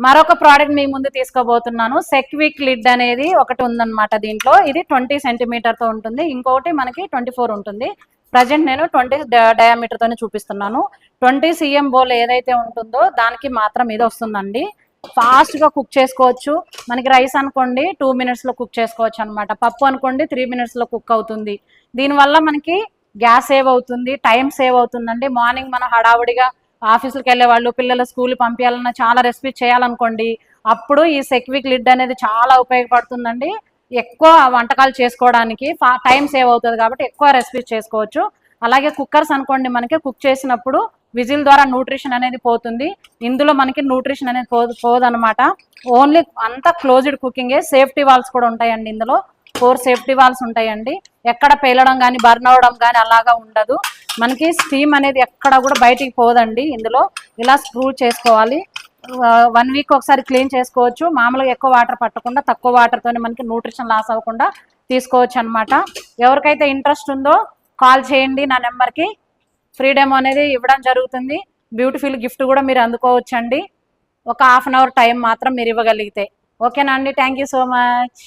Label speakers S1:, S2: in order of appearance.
S1: మరొక ప్రోడక్ట్ మీ ముందు తీసుకోబోతున్నాను. సెక్విక్ లిడ్ అనేది ఒకటి ఉందన్నమాట. దీంట్లో ఇది 20 సెంటీమీటర్తో ఉంటుంది, ఇంకొకటి మనకి 24 ఉంటుంది. ప్రజెంట్ నేను 20 డయామీటర్తోనే చూపిస్తున్నాను. 20 cm బౌల్ ఏదైతే ఉంటుందో దానికి మాత్రం ఇది వస్తుందండి. ఫాస్ట్గా కుక్ చేసుకోవచ్చు. మనకి రైస్ అనుకోండి 2 minutesలో కుక్ చేసుకోవచ్చు అనమాట. పప్పు అనుకోండి 3 minutesలో కుక్ అవుతుంది. దీనివల్ల మనకి గ్యాస్ సేవ్ అవుతుంది, టైం సేవ్ అవుతుందండి. మార్నింగ్ మనం హడావుడిగా ఆఫీసులకు వెళ్ళే వాళ్ళు, పిల్లల స్కూల్ పంపించాలన్నా, చాలా రెసిపీ చేయాలనుకోండి, అప్పుడు ఈ సెక్విక్ లిడ్ అనేది చాలా ఉపయోగపడుతుందండి. ఎక్కువ వంటకాలు చేసుకోవడానికి టైం సేవ్ అవుతుంది కాబట్టి ఎక్కువ రెసిపీస్ చేసుకోవచ్చు. అలాగే కుక్కర్స్ అనుకోండి, మనకి కుక్ చేసినప్పుడు విజిల్ ద్వారా న్యూట్రిషన్ అనేది పోతుంది. ఇందులో మనకి న్యూట్రిషన్ అనేది పోదనమాట. ఓన్లీ అంతా క్లోజ్డ్ కుకింగే. సేఫ్టీ వాల్స్ కూడా ఉంటాయండి ఇందులో. 4 సేఫ్టీ వాల్స్ ఉంటాయండి. ఎక్కడ పేలడం కానీ బర్న్ అవడం కానీ అలాగా ఉండదు. మనకి స్టీమ్ అనేది ఎక్కడ కూడా బయటికి పోదండి. ఇందులో ఇలా స్క్రూ చేసుకోవాలి. 1 week ఒకసారి క్లీన్ చేసుకోవచ్చు. మామూలుగా ఎక్కువ వాటర్ పట్టకుండా తక్కువ వాటర్తోనే మనకి న్యూట్రిషన్ లాస్ అవ్వకుండా తీసుకోవచ్చు అనమాట. ఎవరికైతే ఇంట్రెస్ట్ ఉందో కాల్ చేయండి నా నెంబర్కి. ఫ్రీ డెమో అనేది ఇవ్వడం జరుగుతుంది. బ్యూటిఫుల్ గిఫ్ట్ కూడా మీరు అందుకోవచ్చండి. ఒక 1/2 hour టైం మాత్రం మీరు ఇవ్వగలిగితే. ఓకేనా అండి? Thank you so much.